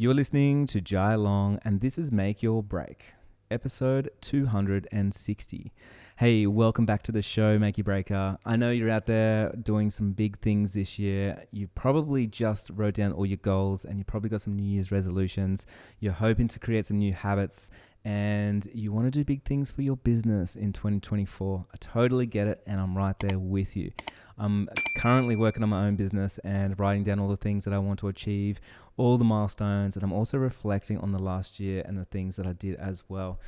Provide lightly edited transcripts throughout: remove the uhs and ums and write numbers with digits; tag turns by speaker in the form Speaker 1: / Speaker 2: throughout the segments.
Speaker 1: You're listening to Jai Long, and this is Make Your Break, episode 260. Hey, welcome back to the show, Make Your Breaker. I know you're out there doing some big things this year. You probably just wrote down all your goals, and you probably got some New Year's resolutions. You're hoping to create some new habits, and you want to do big things for your business in 2024. I totally get it, and I'm right there with you. I'm currently working on my own business and writing down all the things that I want to achieve, all the milestones, and I'm also reflecting on the last year and the things that I did as well,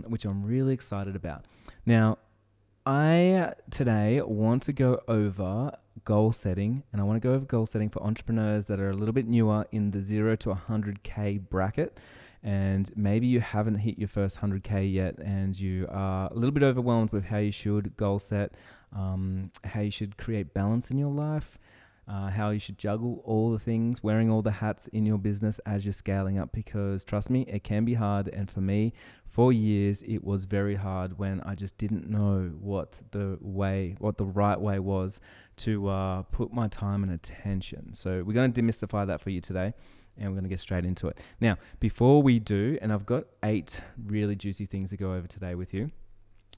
Speaker 1: which I'm really excited about. Now, I today want to go over goal setting, and I want to go over goal setting for entrepreneurs that are a little bit newer in the 0 to 100K bracket. And maybe you haven't hit your first 100K yet, and you are a little bit overwhelmed with how you should goal set, how you should create balance in your life, how you should juggle all the things, wearing all the hats in your business as you're scaling up, because trust me, it can be hard. And for me, for years, it was very hard when I just didn't know what the right way was to put my time and attention. So we're going to demystify that for you today, and we're going to get straight into it. Now, before we do, and I've got 8 really juicy things to go over today with you.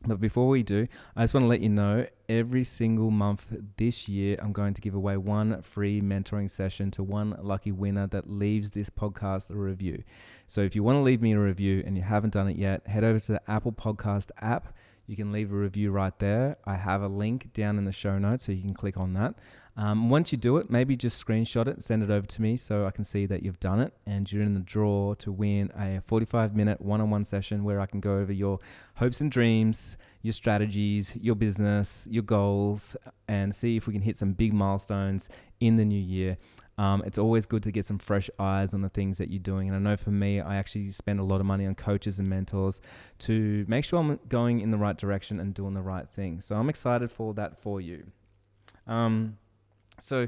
Speaker 1: But before we do, I just want to let you know every single month this year, I'm going to give away one free mentoring session to one lucky winner that leaves this podcast a review. So if you want to leave me a review and you haven't done it yet, head over to the Apple Podcast app. You can leave a review right there. I have a link down in the show notes, so you can click on that. Once you do it, maybe just screenshot it and send it over to me so I can see that you've done it, and you're in the draw to win a 45-minute one-on-one session where I can go over your hopes and dreams, your strategies, your business, your goals, and see if we can hit some big milestones in the new year. It's always good to get some fresh eyes on the things that you're doing. And I know for me, I actually spend a lot of money on coaches and mentors to make sure I'm going in the right direction and doing the right thing. So I'm excited for that for you. So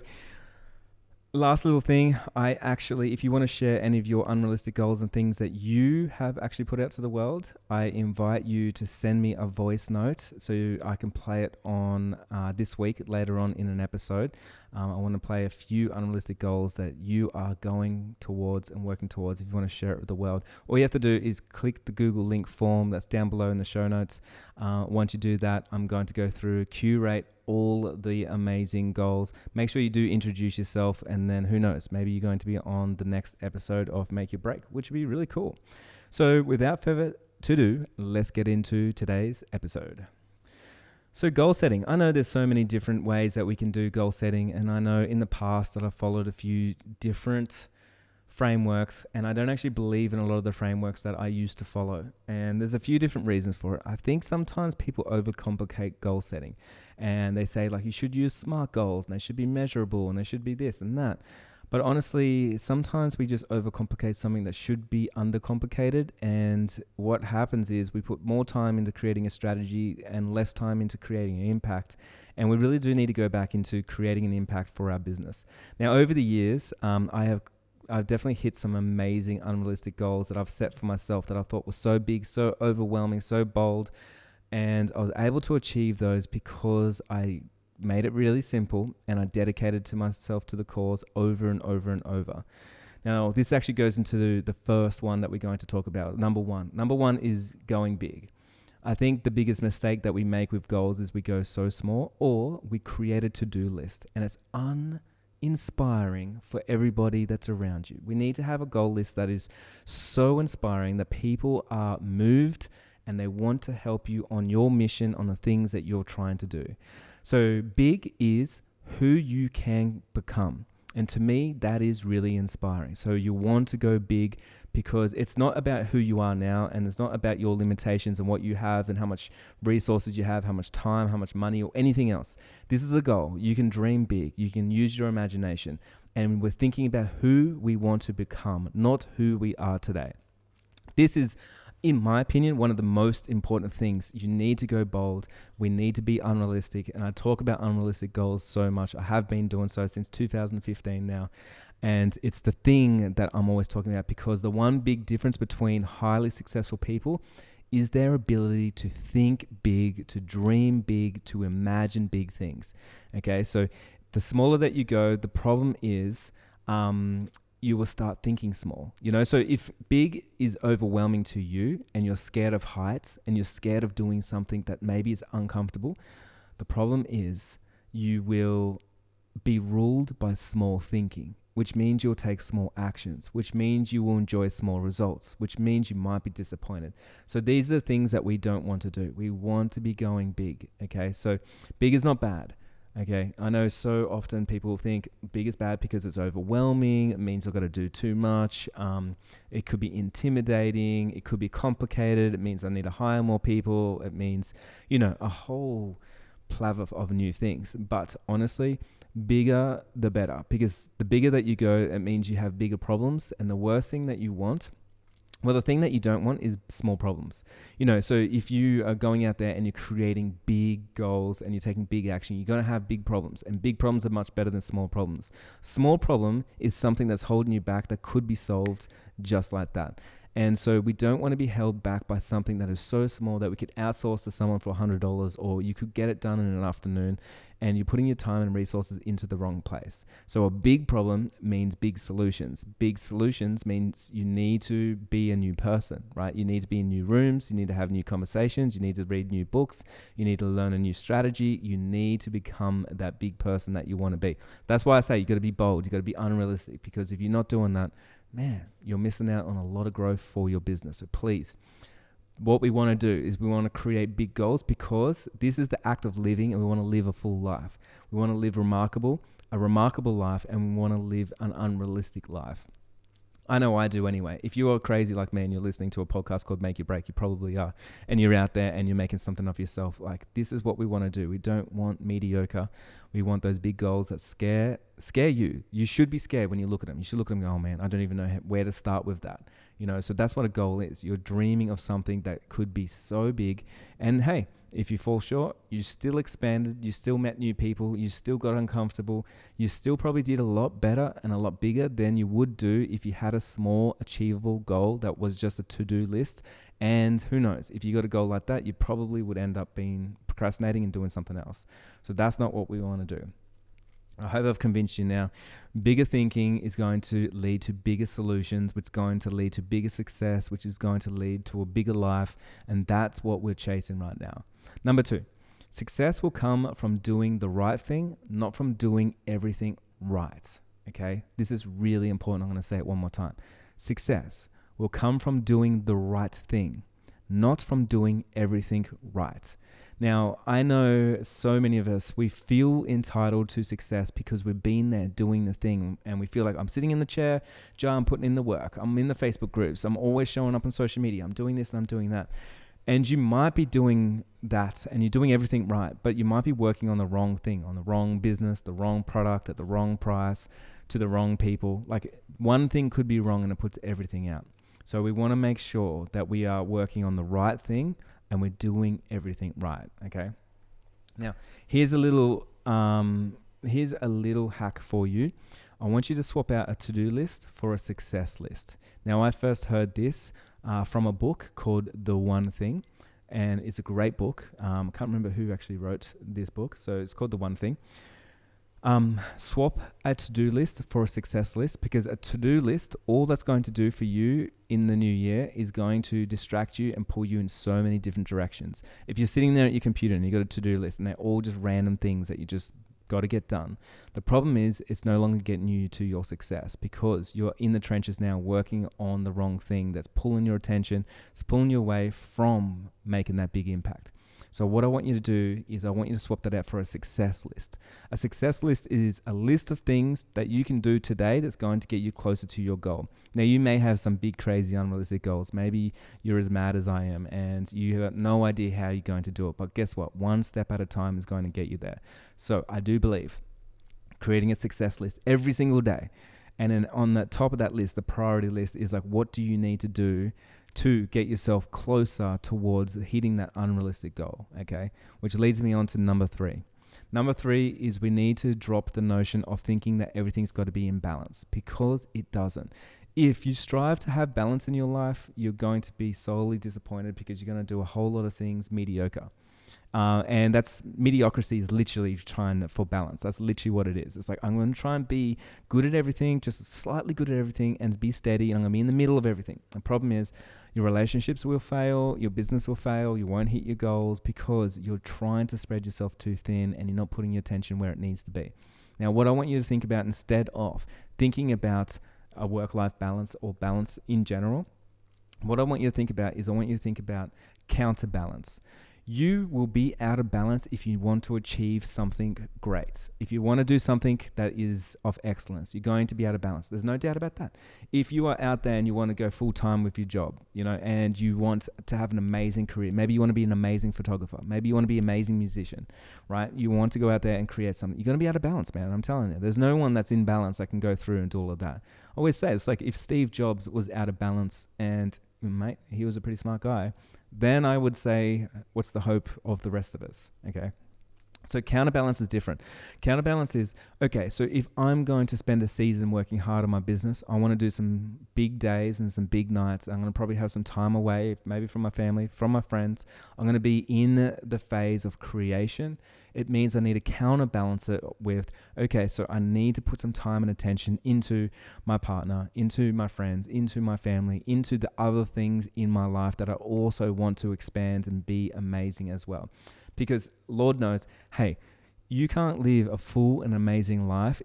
Speaker 1: last little thing, if you want to share any of your unrealistic goals and things that you have actually put out to the world, I invite you to send me a voice note so I can play it on this week later on in an episode. I want to play a few unrealistic goals that you are going towards and working towards if you want to share it with the world. All you have to do is click the Google link form that's down below in the show notes. Once you do that, I'm going to go through, curate all the amazing goals. Make sure you do introduce yourself, and then who knows, maybe you're going to be on the next episode of Make Your Break, which would be really cool. So without further ado, let's get into today's episode. So goal setting. I know there's so many different ways that we can do goal setting, and I know in the past that I've followed a few different frameworks, and I don't actually believe in a lot of the frameworks that I used to follow. And there's a few different reasons for it. I think sometimes people overcomplicate goal setting, and they say like you should use SMART goals, and they should be measurable, and they should be this and that. But honestly, sometimes we just overcomplicate something that should be undercomplicated. And what happens is we put more time into creating a strategy and less time into creating an impact. And we really do need to go back into creating an impact for our business. Now, over the years, I've definitely hit some amazing unrealistic goals that I've set for myself that I thought were so big, so overwhelming, so bold. And I was able to achieve those because I made it really simple, and I dedicated to myself to the cause over and over and over. Now, this actually goes into the first one that we're going to talk about. Number one is going big. I think the biggest mistake that we make with goals is we go so small, or we create a to-do list, and it's uninspiring for everybody that's around you. We need to have a goal list that is so inspiring that people are moved and they want to help you on your mission, on the things that you're trying to do. So big is who you can become. And to me, that is really inspiring. So you want to go big because it's not about who you are now, and it's not about your limitations and what you have and how much resources you have, how much time, how much money, or anything else. This is a goal. You can dream big. You can use your imagination. And we're thinking about who we want to become, not who we are today. This is, in my opinion, one of the most important things. You need to go bold. We need to be unrealistic. And I talk about unrealistic goals so much. I have been doing so since 2015 now. And it's the thing that I'm always talking about, because the one big difference between highly successful people is their ability to think big, to dream big, to imagine big things. Okay, so the smaller that you go, the problem is you will start thinking small. So if big is overwhelming to you and you're scared of heights and you're scared of doing something that maybe is uncomfortable, the problem is you will be ruled by small thinking, which means you'll take small actions, which means you will enjoy small results, which means you might be disappointed. So these are the things that we don't want to do. We want to be going big, okay? So big is not bad, okay? I know so often people think big is bad because it's overwhelming. It means I've got to do too much. It could be intimidating. It could be complicated. It means I need to hire more people. It means, a whole plather of new things. But honestly, bigger the better, because the bigger that you go, it means you have bigger problems. And the worst thing that you want, the thing that you don't want is small problems. So if you are going out there and you're creating big goals and you're taking big action, you're going to have big problems, and big problems are much better than small problems. Small problem is something that's holding you back that could be solved just like that. And so we don't want to be held back by something that is so small that we could outsource to someone for $100, or you could get it done in an afternoon, and you're putting your time and resources into the wrong place. So a big problem means big solutions. Big solutions means you need to be a new person, right? You need to be in new rooms. You need to have new conversations. You need to read new books. You need to learn a new strategy. You need to become that big person that you want to be. That's why I say you got to be bold. You got to be unrealistic, because if you're not doing that, man, you're missing out on a lot of growth for your business. So please, what we want to do is we want to create big goals, because this is the act of living, and we want to live a full life. We want to live a remarkable life, and we want to live an unrealistic life. I know I do anyway. If you are crazy like me and you're listening to a podcast called Make Your Break, you probably are, and you're out there and you're making something of yourself. Like, this is what we want to do. We don't want mediocre. We want those big goals that scare you. You should be scared when you look at them. You should look at them and go, oh man, I don't even know where to start with that. So that's what a goal is. You're dreaming of something that could be so big. And hey, if you fall short, you still expanded, you still met new people, you still got uncomfortable, you still probably did a lot better and a lot bigger than you would do if you had a small achievable goal that was just a to-do list. And who knows, if you got a goal like that, you probably would end up being procrastinating and doing something else. So that's not what we want to do. I hope I've convinced you now. Bigger thinking is going to lead to bigger solutions, which is going to lead to bigger success, which is going to lead to a bigger life. And that's what we're chasing right now. Number 2, success will come from doing the right thing, not from doing everything right. Okay? This is really important. I'm going to say it one more time. Success will come from doing the right thing, not from doing everything right. Now, I know so many of us, we feel entitled to success because we've been there doing the thing, and we feel like I'm sitting in the chair, Joe, I'm putting in the work, I'm in the Facebook groups, I'm always showing up on social media, I'm doing this and I'm doing that. And you might be doing that and you're doing everything right, but you might be working on the wrong thing, on the wrong business, the wrong product at the wrong price, to the wrong people. Like, one thing could be wrong and it puts everything out. So we want to make sure that we are working on the right thing and we're doing everything right, okay? Now, here's a little hack for you. I want you to swap out a to-do list for a success list. Now, I first heard this from a book called The One Thing, and it's a great book. I can't remember who actually wrote this book, so it's called The One Thing. Swap a to-do list for a success list, because a to-do list, all that's going to do for you in the new year is going to distract you and pull you in so many different directions. If you're sitting there at your computer and you got a to-do list and they're all just random things that you just got to get done, the problem is it's no longer getting you to your success, because you're in the trenches now working on the wrong thing that's pulling your attention, it's pulling you away from making that big impact. So what I want you to do is I want you to swap that out for a success list. A success list is a list of things that you can do today that's going to get you closer to your goal. Now, you may have some big, crazy, unrealistic goals. Maybe you're as mad as I am and you have no idea how you're going to do it. But guess what? One step at a time is going to get you there. So I do believe creating a success list every single day. And then on the top of that list, the priority list is like, what do you need to do to get yourself closer towards hitting that unrealistic goal, okay? Which leads me on to number 3. Number 3 is we need to drop the notion of thinking that everything's got to be in balance, because it doesn't. If you strive to have balance in your life, you're going to be sorely disappointed, because you're going to do a whole lot of things mediocre. And that's mediocrity is literally trying for balance. That's literally what it is. It's like, I'm going to try and be good at everything, just slightly good at everything, and be steady. And I'm going to be in the middle of everything. The problem is your relationships will fail, your business will fail, you won't hit your goals because you're trying to spread yourself too thin and you're not putting your attention where it needs to be. Now, what I want you to think about instead of thinking about a work-life balance or balance in general, what I want you to think about is I want you to think about counterbalance. You will be out of balance if you want to achieve something great. If you want to do something that is of excellence, you're going to be out of balance. There's no doubt about that. If you are out there and you want to go full time with your job, and you want to have an amazing career, maybe you want to be an amazing photographer, maybe you want to be an amazing musician, right? You want to go out there and create something. You're going to be out of balance, man. I'm telling you, there's no one that's in balance that can go through and do all of that. I always say, it's like if Steve Jobs was out of balance and, mate, he was a pretty smart guy, then I would say, what's the hope of the rest of us? Okay. So counterbalance is different. Counterbalance is, okay, so if I'm going to spend a season working hard on my business, I want to do some big days and some big nights. I'm going to probably have some time away, maybe from my family, from my friends. I'm going to be in the phase of creation. It means I need to counterbalance it with, okay, so I need to put some time and attention into my partner, into my friends, into my family, into the other things in my life that I also want to expand and be amazing as well. Because Lord knows, hey, you can't live a full and amazing life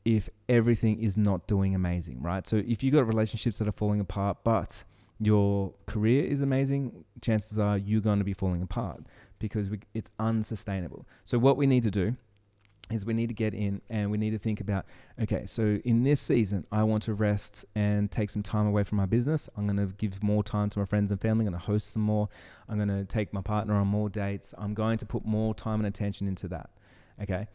Speaker 1: if everything is not doing amazing, right? So if you've got relationships that are falling apart, but your career is amazing, chances are you're going to be falling apart because it's unsustainable. So what we need to do is we need to get in and we need to think about, okay, so in this season, I want to rest and take some time away from my business. I'm going to give more time to my friends and family. I'm going to host some more. I'm going to take my partner on more dates. I'm going to put more time and attention into that. Okay.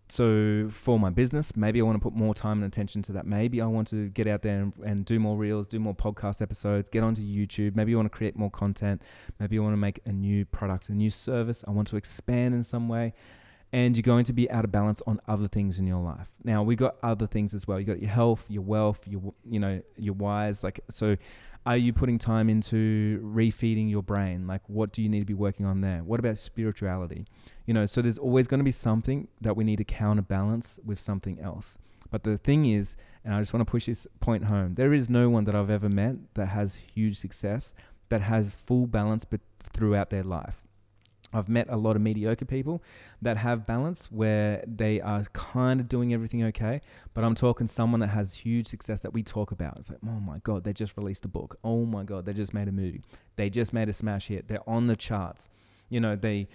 Speaker 1: So for my business, maybe I want to put more time and attention to that. Maybe I want to get out there and do more reels, do more podcast episodes, get onto YouTube. Maybe I want to create more content. Maybe I want to make a new product, a new service. I want to expand in some way. And you're going to be out of balance on other things in your life. Now, we got other things as well. You got your health, your wealth, your whys. Like, so are you putting time into refeeding your brain? Like, what do you need to be working on there? What about spirituality? So there's always going to be something that we need to counterbalance with something else. But the thing is, and I just want to push this point home, there is no one that I've ever met that has huge success, that has full balance but throughout their life. I've met a lot of mediocre people that have balance where they are kind of doing everything okay, but I'm talking someone that has huge success that we talk about. It's like, oh my God, they just released a book. Oh my God, they just made a movie. They just made a smash hit. They're on the charts. They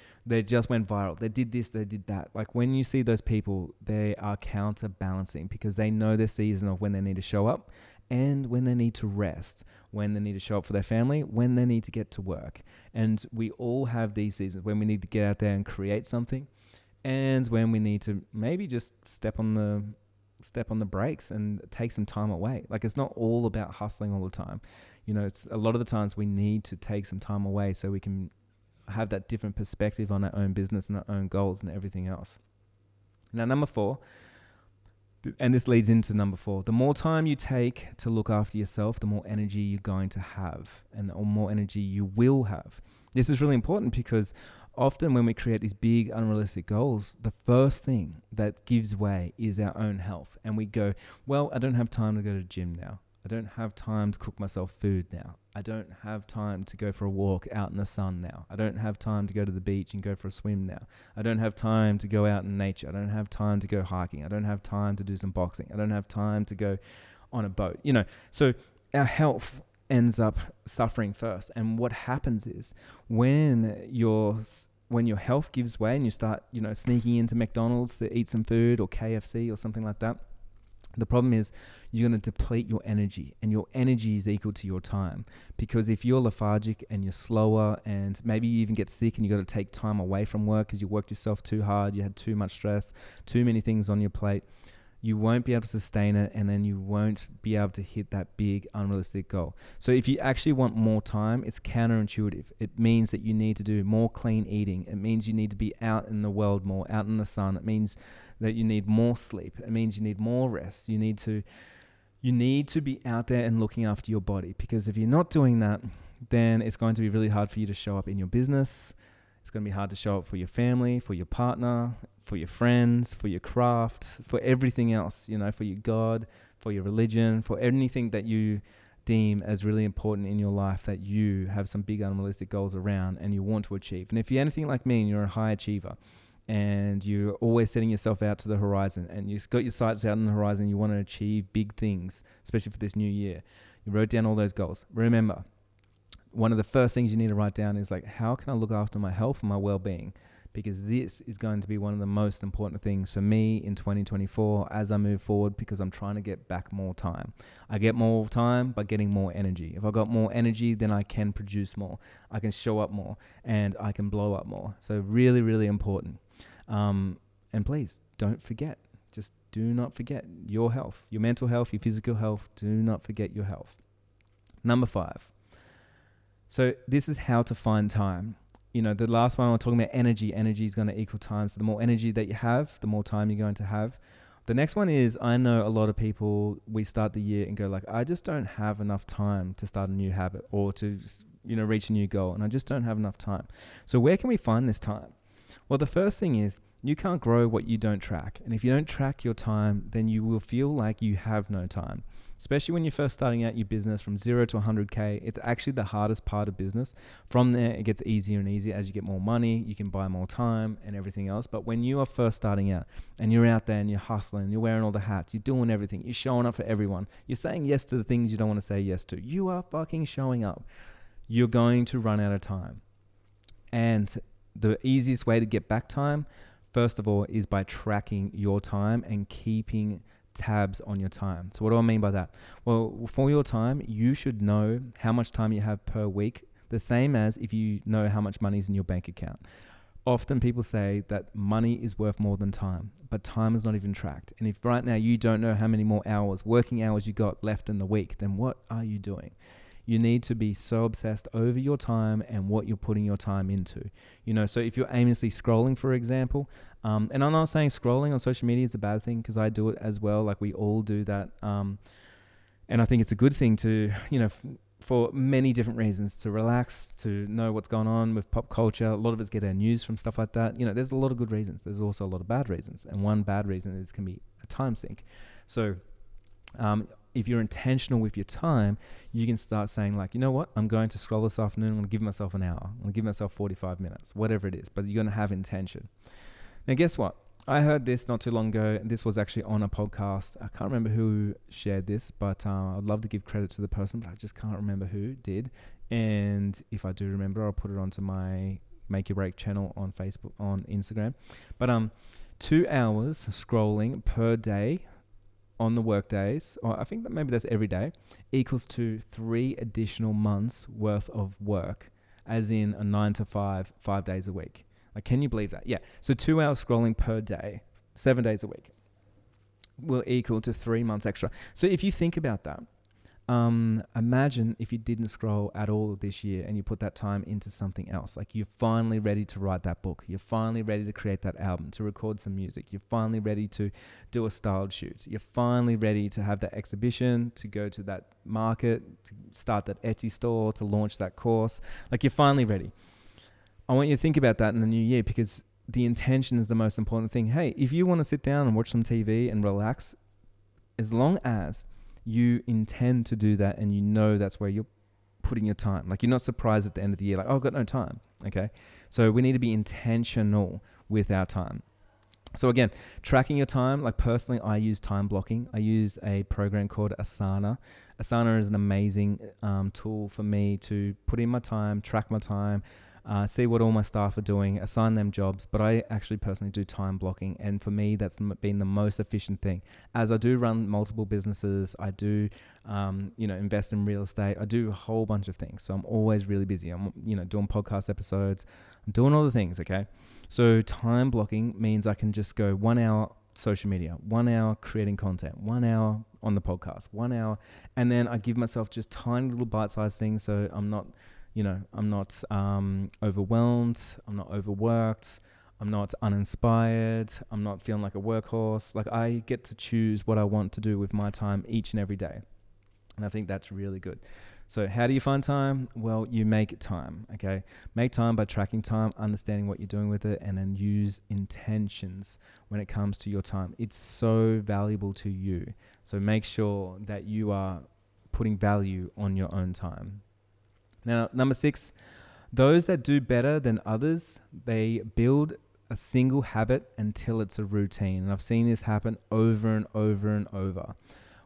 Speaker 1: just went viral. They did this, they did that. Like when you see those people, they are counterbalancing because they know their season of when they need to show up and when they need to rest, when they need to show up for their family, when they need to get to work. And we all have these seasons when we need to get out there and create something, and when we need to maybe just step on the brakes and take some time away. Like it's not all about hustling all the time. It's a lot of the times we need to take some time away so we can have that different perspective on our own business and our own goals and everything else. Now, number 4, and this leads into number 4. The more time you take to look after yourself, the more energy you're going to have and the more energy you will have. This is really important because often when we create these big unrealistic goals, the first thing that gives way is our own health. And we go, well, I don't have time to go to the gym now. I don't have time to cook myself food now. I don't have time to go for a walk out in the sun now. I don't have time to go to the beach and go for a swim now. I don't have time to go out in nature. I don't have time to go hiking. I don't have time to do some boxing. I don't have time to go on a boat. So our health ends up suffering first. And what happens is when your health gives way and you start, sneaking into McDonald's to eat some food or KFC or something like that, the problem is you're going to deplete your energy, and your energy is equal to your time. Because if you're lethargic and you're slower and maybe you even get sick and you got to take time away from work because you worked yourself too hard, you had too much stress, too many things on your plate, you won't be able to sustain it, and then you won't be able to hit that big unrealistic goal. So if you actually want more time, it's counterintuitive. It means that you need to do more clean eating. It means you need to be out in the world more, out in the sun. It means that you need more sleep. It means you need more rest. You need to be out there and looking after your body, because if you're not doing that, then it's going to be really hard for you to show up in your business. It's going to be hard to show up for your family, for your partner, for your friends, for your craft, for everything else, for your God, for your religion, for anything that you deem as really important in your life that you have some big unrealistic goals around and you want to achieve. And if you're anything like me and you're a high achiever and you're always setting yourself out to the horizon and you've got your sights out on the horizon, you want to achieve big things, especially for this new year. You wrote down all those goals. Remember, one of the first things you need to write down is like, how can I look after my health and my well-being? Because this is going to be one of the most important things for me in 2024 as I move forward, because I'm trying to get back more time. I get more time by getting more energy. If I got more energy, then I can produce more. I can show up more and I can blow up more. So really, really important. And please don't forget, just do not forget your health, your mental health, your physical health. Do not forget your health. Number 5. So this is how to find time. The last one I was talking about energy. Energy is going to equal time. So the more energy that you have, the more time you're going to have. The next one is, I know a lot of people, we start the year and go like, I just don't have enough time to start a new habit or to, reach a new goal. And I just don't have enough time. So where can we find this time? Well, the first thing is, you can't grow what you don't track. And if you don't track your time, then you will feel like you have no time. Especially when you're first starting out your business from 0 to 100K, it's actually the hardest part of business. From there, it gets easier and easier. As you get more money, you can buy more time and everything else. But when you are first starting out and you're out there and you're hustling, you're wearing all the hats, you're doing everything, you're showing up for everyone, you're saying yes to the things you don't want to say yes to, you are fucking showing up, you're going to run out of time. And the easiest way to get back time, first of all, is by tracking your time and keeping tabs on your time. So what do I mean by that? Well, for your time, you should know how much time you have per week, the same as if you know how much money is in your bank account. Often people say that money is worth more than time, but time is not even tracked. And if right now you don't know how many more hours, working hours you got left in the week, then what are you doing? You need to be so obsessed over your time and what you're putting your time into. So if you're aimlessly scrolling, for example, and I'm not saying scrolling on social media is a bad thing, because I do it as well. Like, we all do that. And I think it's a good thing to, for many different reasons, to relax, to know what's going on with pop culture. A lot of us get our news from stuff like that. There's a lot of good reasons. There's also a lot of bad reasons. And one bad reason is can be a time sink. So, if you're intentional with your time, you can start saying like, you know what, I'm going to scroll this afternoon. I'm going to give myself an hour. I'm going to give myself 45 minutes, whatever it is, but you're going to have intention. Now, guess what? I heard this not too long ago. This was actually on a podcast. I can't remember who shared this, but I'd love to give credit to the person, but I just can't remember who did. And if I do remember, I'll put it onto my Make Your Break channel on Facebook, on Instagram. But 2 hours scrolling per day on the work days, or I think that maybe that's every day, equals to 3 additional months worth of work, as in a 9 to 5, 5 days a week. Like, can you believe that? Yeah. So 2 hours scrolling per day, 7 days a week, will equal to 3 months extra. So if you think about that, imagine if you didn't scroll at all this year and you put that time into something else. Like, you're finally ready to write that book. You're finally ready to create that album, to record some music. You're finally ready to do a styled shoot. You're finally ready to have that exhibition, to go to that market, to start that Etsy store, to launch that course. Like, you're finally ready. I want you to think about that in the new year, because the intention is the most important thing. Hey, if you want to sit down and watch some TV and relax, as long as you intend to do that and you know that's where you're putting your time. Like, you're not surprised at the end of the year, like, oh, I've got no time. Okay. So we need to be intentional with our time. So again, tracking your time, like personally, I use time blocking. I use a program called Asana. Asana is an amazing tool for me to put in my time, track my time, see what all my staff are doing, assign them jobs. But I actually personally do time blocking. And for me, that's been the most efficient thing. As I do run multiple businesses, I do, invest in real estate. I do a whole bunch of things. So I'm always really busy. I'm, doing podcast episodes. I'm doing all the things, okay? So time blocking means I can just go 1 hour social media, 1 hour creating content, 1 hour on the podcast, 1 hour. And then I give myself just tiny little bite-sized things. So I'm not overwhelmed. I'm not overworked. I'm not uninspired. I'm not feeling like a workhorse. Like, I get to choose what I want to do with my time each and every day. And I think that's really good. So how do you find time? Well, you make time, okay? Make time by tracking time, understanding what you're doing with it, and then use intentions when it comes to your time. It's so valuable to you. So make sure that you are putting value on your own time. Now, number 6, those that do better than others, they build a single habit until it's a routine. And I've seen this happen over and over and over.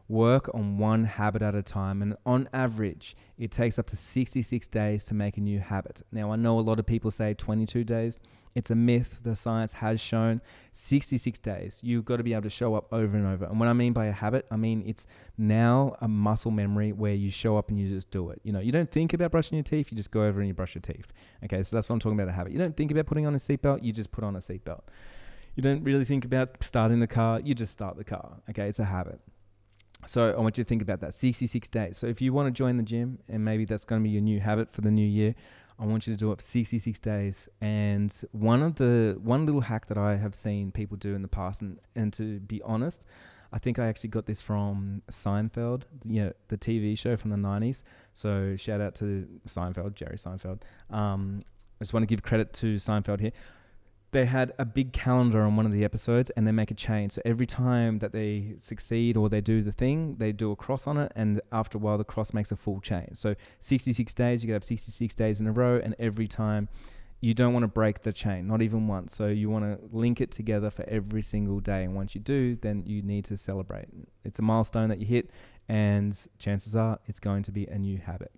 Speaker 1: Work on one habit at a time, and on average, it takes up to 66 days to make a new habit. Now, I know a lot of people say 22 days. It's a myth. The science has shown 66 days. You've got to be able to show up over and over. And what I mean by a habit, I mean it's now a muscle memory where you show up and you just do it. You know, you don't think about brushing your teeth, you just go over and you brush your teeth. Okay, so that's what I'm talking about, a habit. You don't think about putting on a seatbelt, you just put on a seatbelt. You don't really think about starting the car, you just start the car. Okay, it's a habit. So I want you to think about that, 66 days. So if you want to join the gym, and maybe that's going to be your new habit for the new year, I want you to do it for 66 days. And one little hack that I have seen people do in the past, and to be honest, I think I actually got this from Seinfeld, the TV show from the 90s. So shout out to Seinfeld, Jerry Seinfeld. I just want to give credit to Seinfeld here. They had a big calendar on one of the episodes, and they make a chain. So every time that they succeed or they do the thing, they do a cross on it, and after a while the cross makes a full chain. So 66 days, you could have 66 days in a row, and every time you don't want to break the chain, not even once. So you want to link it together for every single day, and once you do, then you need to celebrate. It's a milestone that you hit, and chances are it's going to be a new habit.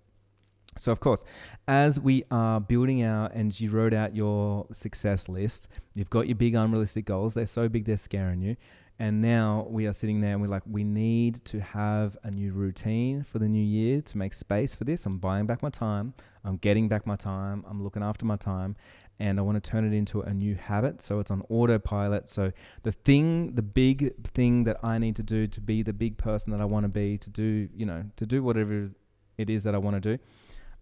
Speaker 1: So of course, as we are building out and you wrote out your success list, you've got your big unrealistic goals. They're so big, they're scaring you. And now we are sitting there and we're like, we need to have a new routine for the new year to make space for this. I'm buying back my time. I'm getting back my time. I'm looking after my time. And I want to turn it into a new habit. So it's on autopilot. So the big thing that I need to do to be the big person that I want to be, to do whatever it is that I want to do,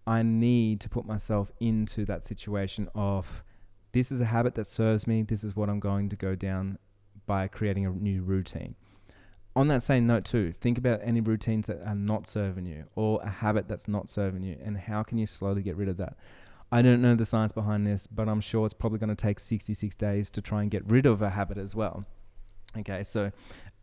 Speaker 1: I need to put myself into that situation of, this is a habit that serves me. This is what I'm going to go down by creating a new routine. On that same note too, think about any routines that are not serving you, or a habit that's not serving you, and how can you slowly get rid of that? I don't know the science behind this, but I'm sure it's probably going to take 66 days to try and get rid of a habit as well. Okay, so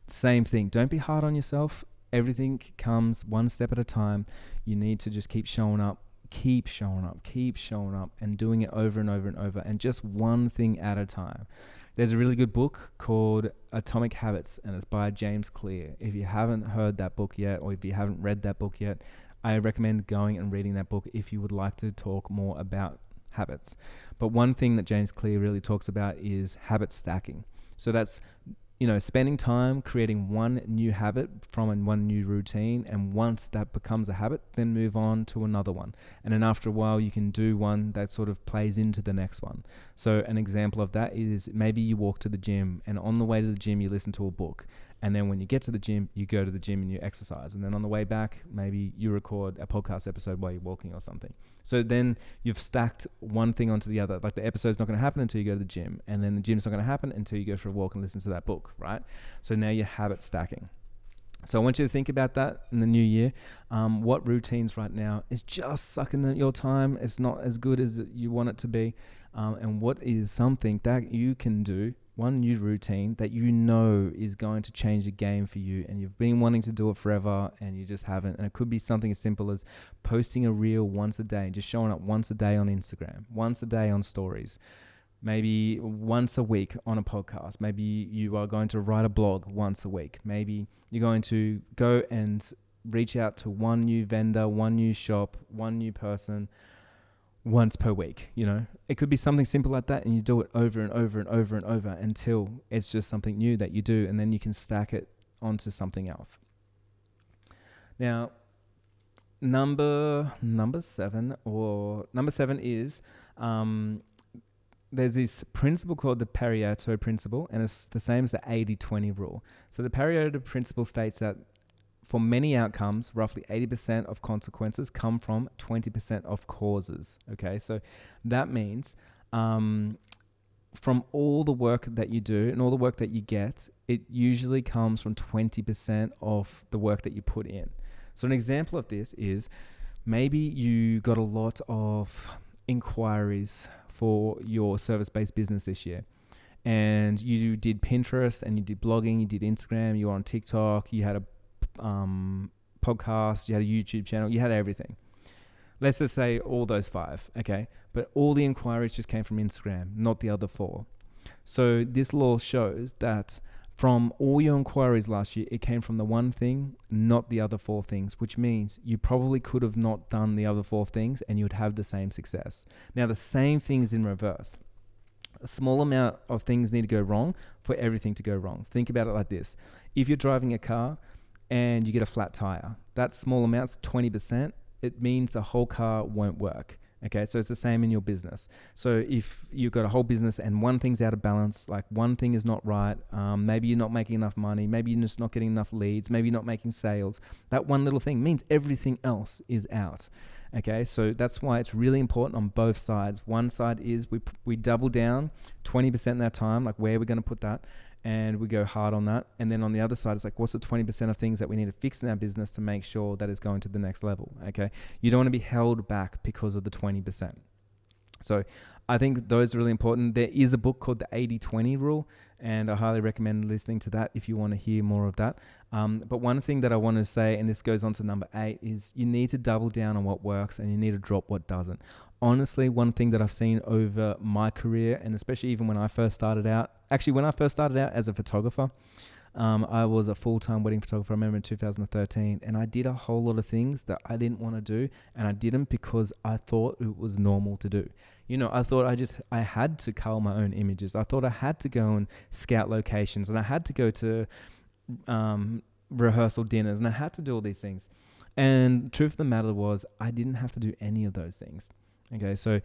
Speaker 1: same thing. Don't be hard on yourself. Everything comes one step at a time. You need to just keep showing up. Keep showing up and doing it over and over and over, and just one thing at a time. There's a really good book called Atomic Habits, and it's by James Clear. If you haven't heard that book yet, or if you haven't read that book yet, I recommend going and reading that book if you would like to talk more about habits. But one thing that James Clear really talks about is habit stacking. So that's spending time creating one new habit from one new routine, and once that becomes a habit, then move on to another one. And then after a while, you can do one that sort of plays into the next one. So an example of that is, maybe you walk to the gym, and on the way to the gym, you listen to a book. And then when you get to the gym, you go to the gym and you exercise. And then on the way back, maybe you record a podcast episode while you're walking or something. So then you've stacked one thing onto the other. Like, the episode's not going to happen until you go to the gym. And then the gym's not going to happen until you go for a walk and listen to that book, right? So now you're habit stacking. So I want you to think about that in the new year. What routines right now is just sucking your time? It's not as good as you want it to be. And what is something that you can do, one new routine that you know is going to change the game for you, and you've been wanting to do it forever and you just haven't. And it could be something as simple as posting a reel once a day, just showing up once a day on Instagram, once a day on stories, maybe once a week on a podcast. Maybe you are going to write a blog once a week. Maybe you're going to go and reach out to one new vendor, one new shop, one new person once per week. It could be something simple like that, and you do it over and over and over and over until it's just something new that you do, and then you can stack it onto something else. Now, number seven is there's this principle called the Pareto Principle, and it's the same as the 80-20 rule. So the Pareto Principle states that for many outcomes, roughly 80% of consequences come from 20% of causes. Okay, so that means from all the work that you do and all the work that you get, it usually comes from 20% of the work that you put in. So an example of this is maybe you got a lot of inquiries for your service-based business this year, and you did Pinterest and you did blogging, you did Instagram, you were on TikTok, you had a podcast, you had a YouTube channel, you had everything. Let's just say all those 5, okay? But all the inquiries just came from Instagram, not the other 4. So this law shows that from all your inquiries last year, it came from the one thing, not the other 4 things, which means you probably could have not done the other 4 things and you would have the same success. Now, the same thing's in reverse. A small amount of things need to go wrong for everything to go wrong. Think about it like this. If you're driving a car and you get a flat tire, that small amount's 20%. It means the whole car won't work. Okay, so it's the same in your business. So if you've got a whole business and one thing's out of balance, like one thing is not right, maybe you're not making enough money, maybe you're just not getting enough leads, maybe you're not making sales, that one little thing means everything else is out. Okay, so that's why it's really important on both sides. One side is we double down 20% of our time, like where we're going to put that, and we go hard on that. And then on the other side, it's like, what's the 20% of things that we need to fix in our business to make sure that it's going to the next level, okay? You don't want to be held back because of the 20%. So I think those are really important. There is a book called the 80-20 rule, and I highly recommend listening to that if you want to hear more of that. But one thing that I want to say, and this goes on to number 8, is you need to double down on what works and you need to drop what doesn't. Honestly, one thing that I've seen over my career, and especially even when I first started out, as a photographer, I was a full-time wedding photographer, I remember in 2013, and I did a whole lot of things that I didn't want to do, and I didn't because I thought it was normal to do. You know, I thought I had to cull my own images. I thought I had to go and scout locations, and I had to go to rehearsal dinners, and I had to do all these things. And the truth of the matter was, I didn't have to do any of those things. Okay, so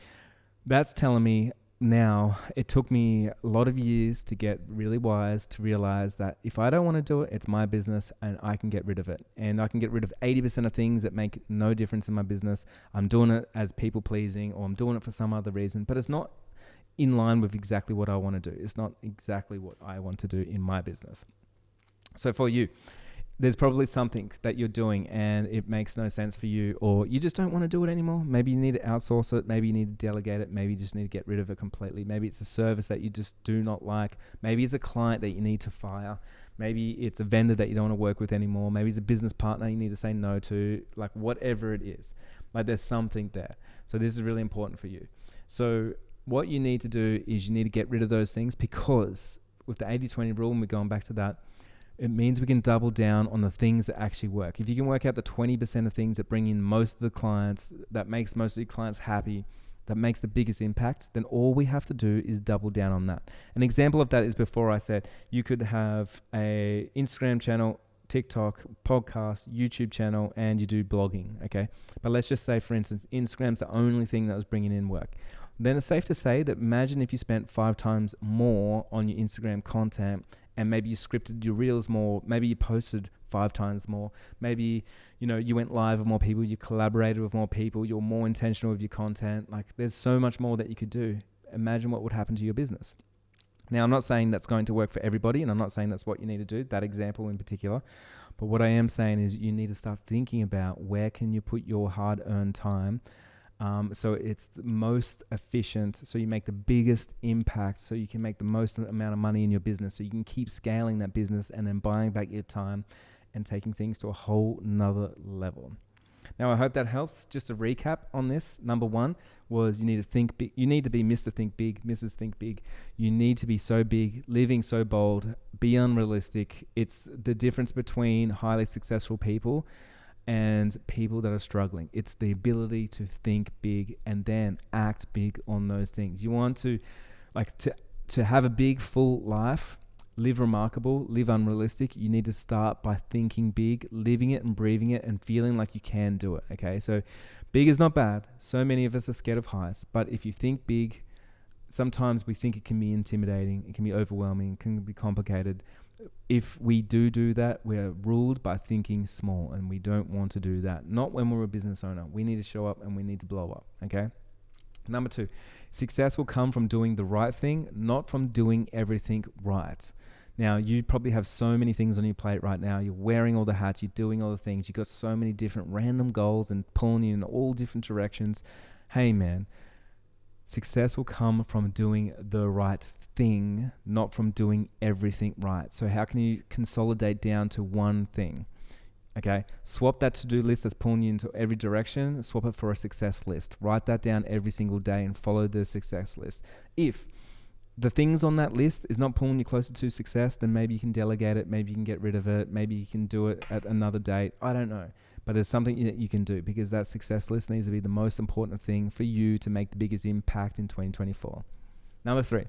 Speaker 1: that's telling me now, it took me a lot of years to get really wise to realize that if I don't want to do it, it's my business and I can get rid of it. And I can get rid of 80% of things that make no difference in my business. I'm doing it as people pleasing, or I'm doing it for some other reason, but it's not in line with exactly what I want to do. It's not exactly what I want to do in my business. So for you, there's probably something that you're doing and it makes no sense for you, or you just don't want to do it anymore. Maybe you need to outsource it. Maybe you need to delegate it. Maybe you just need to get rid of it completely. Maybe it's a service that you just do not like. Maybe it's a client that you need to fire. Maybe it's a vendor that you don't want to work with anymore. Maybe it's a business partner you need to say no to, like whatever it is. Like there's something there. So this is really important for you. So what you need to do is you need to get rid of those things, because with the 80-20 rule, and we're going back to that, it means we can double down on the things that actually work. If you can work out the 20% of things that bring in most of the clients, that makes most of the clients happy, that makes the biggest impact, then all we have to do is double down on that. An example of that is, before I said you could have a Instagram channel, TikTok, podcast, YouTube channel, and you do blogging, okay? But let's just say, for instance, Instagram's the only thing that was bringing in work. Then it's safe to say that imagine if you spent 5 times more on your Instagram content, and maybe you scripted your reels more, maybe you posted 5 times more, maybe, you know, you went live with more people, you collaborated with more people, you're more intentional with your content. Like there's so much more that you could do. Imagine what would happen to your business. Now, I'm not saying that's going to work for everybody, and I'm not saying that's what you need to do, that example in particular. But what I am saying is you need to start thinking about where can you put your hard-earned time, so it's the most efficient, so you make the biggest impact, so you can make the most amount of money in your business, so you can keep scaling that business and then buying back your time and taking things to a whole nother level. Now, I hope that helps. Just to recap on this, number 1 was you need to think big. You need to be Mr. Think Big, Mrs. Think Big. You need to be so big, living so bold, be unrealistic. It's the difference between highly successful people and people that are struggling. It's the ability to think big and then act big on those things. You want to have a big, full life, live remarkable, live unrealistic. You need to start by thinking big, living it and breathing it and feeling like you can do it. Okay, so big is not bad. So many of us are scared of heights, but if you think big, sometimes we think it can be intimidating, it can be overwhelming, it can be complicated. If we do that, we're ruled by thinking small, and we don't want to do that. Not when we're a business owner. We need to show up and we need to blow up, okay? Number 2, success will come from doing the right thing, not from doing everything right. Now, you probably have so many things on your plate right now. You're wearing all the hats, you're doing all the things. You've got so many different random goals and pulling you in all different directions. Hey, man, success will come from doing the right thing, not from doing everything right. So how can you consolidate down to one thing? Okay, swap that to-do list that's pulling you into every direction, swap it for a success list. Write that down every single day and follow the success list. If the things on that list is not pulling you closer to success, then maybe you can delegate it, maybe you can get rid of it, maybe you can do it at another date. I don't know. But there's something that you can do, because that success list needs to be the most important thing for you to make the biggest impact in 2024. Number 3,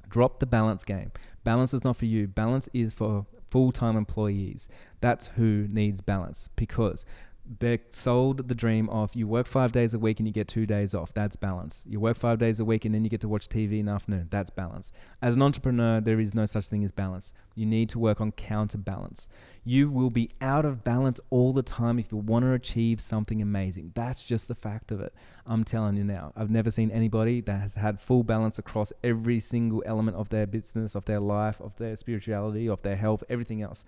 Speaker 1: drop the balance game. Balance is not for you. Balance is for full-time employees. That's who needs balance, because they're sold the dream of you work 5 days a week and you get 2 days off. That's balance. You work 5 days a week and then you get to watch TV in the afternoon. That's balance. As an entrepreneur, there is no such thing as balance. You need to work on counterbalance. You will be out of balance all the time if you want to achieve something amazing. That's just the fact of it. I'm telling you now. I've never seen anybody that has had full balance across every single element of their business, of their life, of their spirituality, of their health, everything else.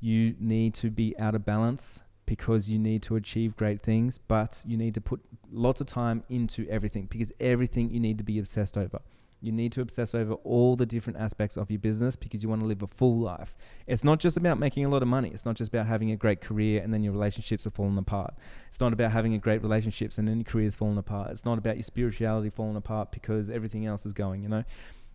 Speaker 1: You need to be out of balance because you need to achieve great things, but you need to put lots of time into everything, because everything you need to be obsessed over. You need to obsess over all the different aspects of your business, because you want to live a full life. It's not just about making a lot of money. It's not just about having a great career and then your relationships are falling apart. It's not about having a great relationships and then your career is falling apart. It's not about your spirituality falling apart because everything else is going, you know.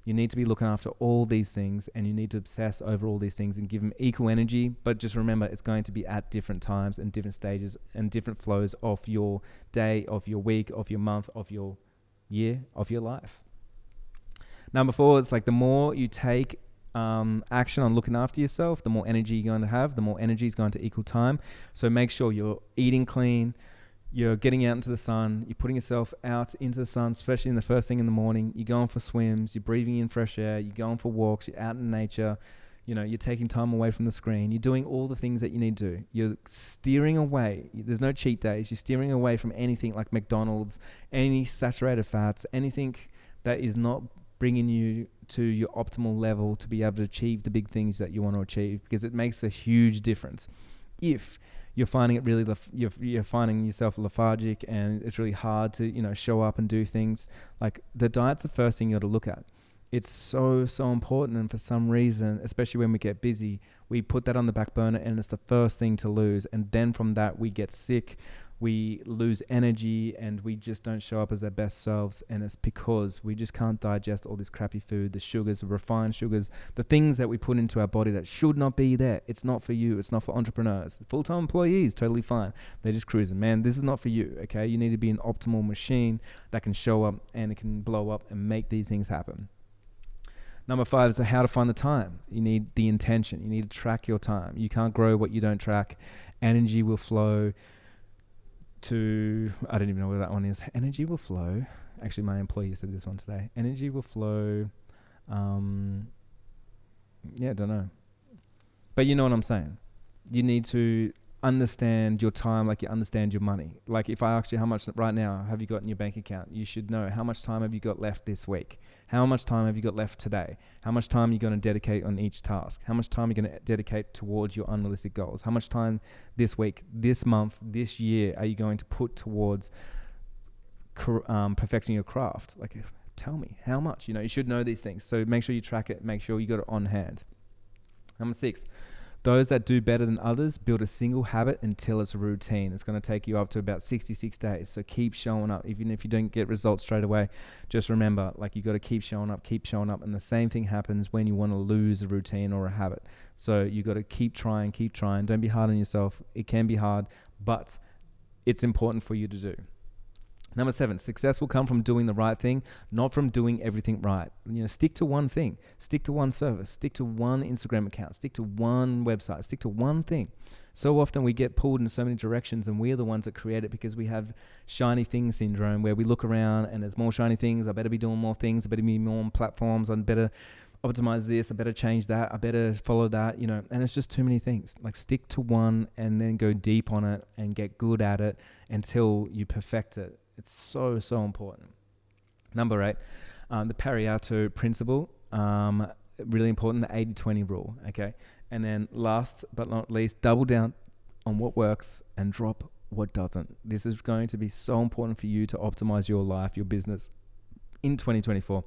Speaker 1: You need to be looking after all these things, and you need to obsess over all these things and give them equal energy. But just remember, it's going to be at different times and different stages and different flows of your day, of your week, of your month, of your year, of your life. Number 4 is like the more you take action on looking after yourself, the more energy you're going to have. The more energy is going to equal time. So make sure you're eating clean. You're getting out into the sun, you're putting yourself out into the sun, especially in the first thing in the morning. You're going for swims, you're breathing in fresh air, you're going for walks, you're out in nature, you know, you're taking time away from the screen. You're doing all the things that you need to do. You're steering away. There's no cheat days. You're steering away from anything like McDonald's, any saturated fats, anything that is not bringing you to your optimal level to be able to achieve the big things that you want to achieve, because it makes a huge difference. If you're finding it really, you're finding yourself lethargic and it's really hard to, you know, show up and do things, like the diet's the first thing you got to look at. It's so important, and for some reason, especially when we get busy, we put that on the back burner and it's the first thing to lose. And then from that, we get sick, we lose energy, and we just don't show up as our best selves. And it's because we just can't digest all this crappy food, the sugars, the refined sugars, the things that we put into our body that should not be there. It's not for you. It's not for entrepreneurs. Full-time employees, totally fine. They're just cruising. Man, this is not for you, okay? You need to be an optimal machine that can show up and it can blow up and make these things happen. Number 5 is how to find the time. You need the intention. You need to track your time. You can't grow what you don't track. Energy will flow to, I don't even know where that one is. Energy will flow. Actually, my employee said this one today. Energy will flow. I don't know. But you know what I'm saying. You need to understand your time like you understand your money. Like if I asked you how much right now have you got in your bank account, you should know how much time have you got left this week? How much time have you got left today? How much time are you going to dedicate on each task? How much time are you going to dedicate towards your unrealistic goals? How much time this week, this month, this year are you going to put towards perfecting your craft? Like, tell me how much. You know, you should know these things. So make sure you track it. Make sure you got it on hand. Number 6. Those that do better than others build a single habit until it's a routine. It's going to take you up to about 66 days. So keep showing up. Even if you don't get results straight away, just remember, like, you got to keep showing up. And the same thing happens when you want to lose a routine or a habit. So you got to keep trying. Don't be hard on yourself. It can be hard, but it's important for you to do. Number 7, success will come from doing the right thing, not from doing everything right. You know, stick to one thing, stick to one service, stick to one Instagram account, stick to one website, stick to one thing. So often we get pulled in so many directions, and we're the ones that create it because we have shiny thing syndrome, where we look around and there's more shiny things. I better be doing more things. I better be more on platforms. I better optimize this. I better change that. I better follow that, you know, and it's just too many things. Like, stick to one and then go deep on it and get good at it until you perfect it. It's so important. Number 8, the Pareto Principle. really important, the 80-20 rule. Okay. And then last but not least, double down on what works and drop what doesn't. This is going to be so important for you to optimize your life, your business in 2024,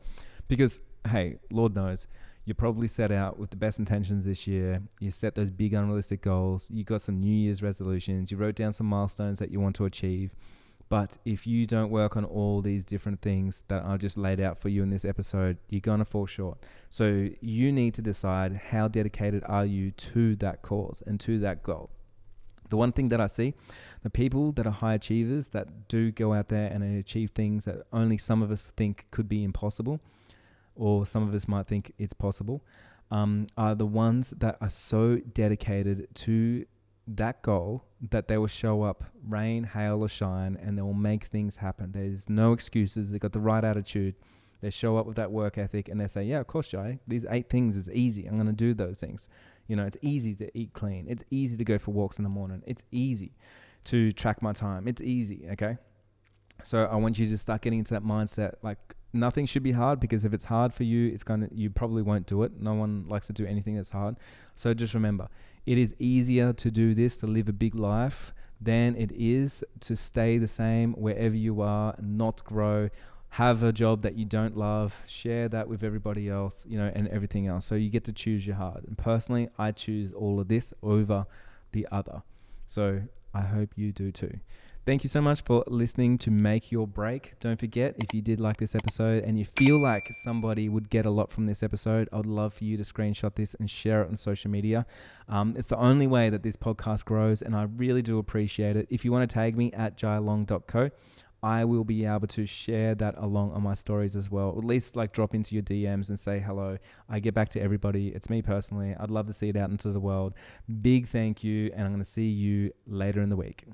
Speaker 1: because hey, Lord knows, you probably set out with the best intentions this year. You set those big unrealistic goals. You got some New Year's resolutions. You wrote down some milestones that you want to achieve. But if you don't work on all these different things that I just laid out for you in this episode, you're going to fall short. So you need to decide, how dedicated are you to that cause and to that goal? The one thing that I see, the people that are high achievers that do go out there and achieve things that only some of us think could be impossible, or some of us might think it's possible, are the ones that are so dedicated to that goal that they will show up rain, hail or shine, and they will make things happen. There's no excuses. They've got the right attitude. They show up with that work ethic and they say, yeah, of course, Jai, these 8 things is easy. I'm going to do those things. You know, it's easy to eat clean. It's easy to go for walks in the morning. It's easy to track my time. It's easy. Okay. So I want you to start getting into that mindset. Like, nothing should be hard, because if it's hard for you, you probably won't do it. No one likes to do anything that's hard. So just remember, it is easier to do this, to live a big life, than it is to stay the same wherever you are, not grow, have a job that you don't love, share that with everybody else, you know, and everything else. So you get to choose your heart. And personally, I choose all of this over the other. So I hope you do too. Thank you so much for listening to Make Your Break. Don't forget, if you did like this episode and you feel like somebody would get a lot from this episode, I would love for you to screenshot this and share it on social media. It's the only way that this podcast grows, and I really do appreciate it. If you want to tag me at jailong.co, I will be able to share that along on my stories as well. At least like drop into your DMs and say hello. I get back to everybody. It's me personally. I'd love to see it out into the world. Big thank you, and I'm going to see you later in the week.